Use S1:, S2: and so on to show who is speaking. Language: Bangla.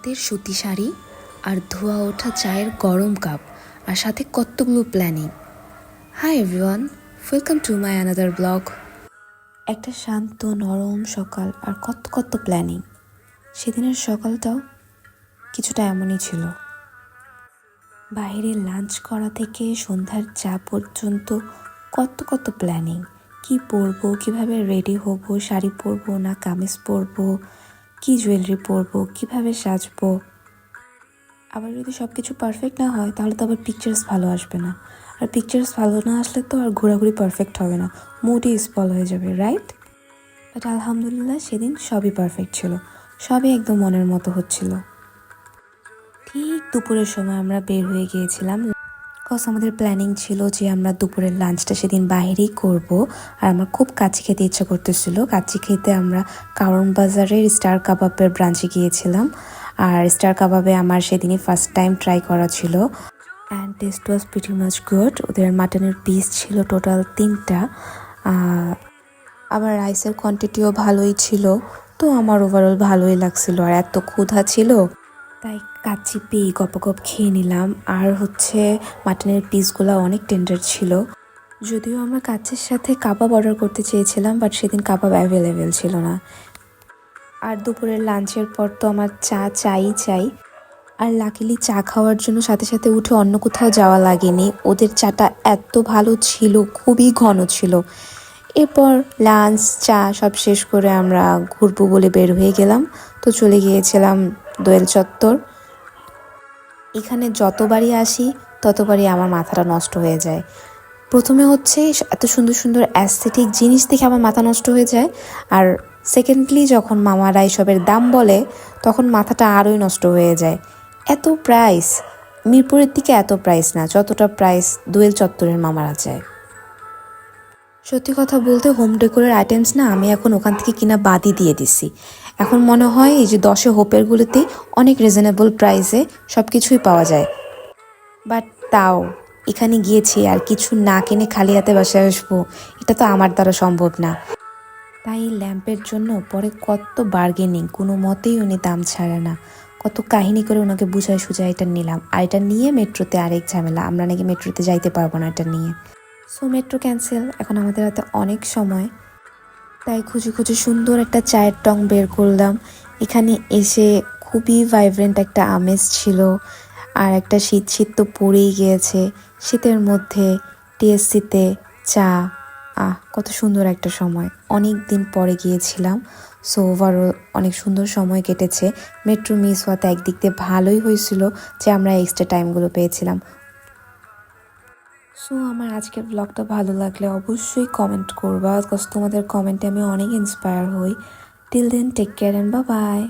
S1: হাতের সুতি শাড়ি আর ধোয়া ওঠা চায়ের গরম কাপ আর সাথে কতগুলো planning. Hi everyone, welcome to my another blog. একটা শান্ত নরম সকাল আর কত কত প্ল্যানিং। সেদিনের সকালটাও কিছুটা এমনই ছিল। বাইরে লাঞ্চ করা থেকে সন্ধ্যার চা পর্যন্ত কত কত প্ল্যানিং। কি পরবো, কিভাবে রেডি হব, শাড়ি পরবো না কামিজ পরবো, কি জুয়েলারি পরবো, কিভাবে সাজবো। আবার যদি সব কিছু পারফেক্ট না হয় তাহলে তো আবার পিকচার্স ভালো আসবে না, আর পিকচার্স ভালো না আসলে তো আর ঘোরাঘুরি পারফেক্ট হবে না, মুডই স্পল হয়ে যাবে, রাইট? বাট আলহামদুলিল্লাহ সেদিন সবই পারফেক্ট ছিল, সবই একদম মনের মতো হচ্ছিল। ঠিক দুপুরের সময় আমরা বের হয়ে গিয়েছিলাম, কজ আমাদের প্ল্যানিং ছিল যে আমরা দুপুরের লাঞ্চটা সেদিন বাইরেই করব। আর আমার খুব কাচ্চি খেতে ইচ্ছা করতেছিল। কাচ্চি খেতে আমরা কারণ বাজারের স্টার কাবাবের ব্রাঞ্চে গিয়েছিলাম। আর স্টার কাবাবে আমার সেদিনই ফার্স্ট টাইম ট্রাই করা ছিল, and test was pretty much good. ওদের মাটনের পিস ছিল টোটাল 3টা, আবার রাইসের কোয়ান্টিটিও ভালোই ছিল। তো আমার ওভারঅল ভালোই লাগছিল, আর এত ক্ষুধা ছিল তাই কাচ্চি পেয়ে গপ খেয়ে নিলাম। আর মাটনের পিসগুলো অনেক টেন্ডার ছিল। যদিও আমরা কাচ্চির সাথে কাবাব অর্ডার করতে চেয়েছিলাম, বাট সেদিন কাবাব অ্যাভেলেবেল ছিল না। আর দুপুরের লাঞ্চের পর তো আমার চাই। আর লাকিলি চা খাওয়ার জন্য সাথে সাথে উঠে অন্য কোথাও যাওয়া লাগেনি। ওদের চাটা এত ভালো ছিল, খুবই ঘন ছিল। এরপর লাঞ্চ চা সব শেষ করে আমরা ঘুরবো বলে বের হয়ে গেলাম। তো চলে গিয়েছিলাম দোয়েল চত্বর। এখানে যতবারই আসি ততবারই আমার মাথাটা নষ্ট হয়ে যায়। প্রথমে এত সুন্দর সুন্দর অ্যাস্থেটিক জিনিস দেখে আমার মাথা নষ্ট হয়ে যায়, আর সেকেন্ডলি যখন মামারা এসবের দাম বলে তখন মাথাটা আরোই নষ্ট হয়ে যায়। এত প্রাইস, মিরপুরের দিকে এত প্রাইস না যতটা প্রাইস দোয়েল চত্বরের মামারা চায়। সত্যি কথা বলতে হোম ডেকোরের আইটেমস না আমি এখন ওখান থেকে কিনা বাদই দিয়ে দিছি। এখন মনে হয় এই যে 10 হোপেরগুলোতেই অনেক রিজনেবল প্রাইসে সব কিছুই পাওয়া যায়। বাট তাও এখানে গিয়েছি আর কিছু না কিনে খালি হাতে বাসায় আসবো, এটা তো আমার দ্বারা সম্ভব না। তাই ল্যাম্পের জন্য পরে কত বার্গেনিং, কোনো মতেই উনি দাম ছাড়ে না। কত কাহিনী করে ওনাকে বুঝায় সুঝায় এটা নিলাম, আর এটা নিয়ে মেট্রোতে আরেক ঝামেলা, আমরা নাকি মেট্রোতে যাইতে পারবো না এটা নিয়ে। সো মেট্রো ক্যান্সেল, এখন আমাদের হাতে অনেক সময়। তাই খুঁজে সুন্দর একটা চায়ের টং বের করলাম। এখানে এসে খুবই ভাইব্রেন্ট একটা আমেজ ছিল, আর একটা শীত তো পড়েই গিয়েছে। শীতের মধ্যে টিএসসিতে চা, কত সুন্দর একটা সময়। অনেক দিন পরে গিয়েছিলাম, সো ওভারঅল অনেক সুন্দর সময় কেটেছে। মেট্রো মিস হওয়াতে একদিক দিয়ে ভালোই হয়েছিল যে আমরা এক্সট্রা টাইমগুলো পেয়েছিলাম। সো আমার আজকের ব্লগটা ভালো লাগলে অবশ্যই কমেন্ট করবা, বিকজ তোমাদের কমেন্টে আমি অনেক ইন্সপায়ার হই। Till then take care and bye by.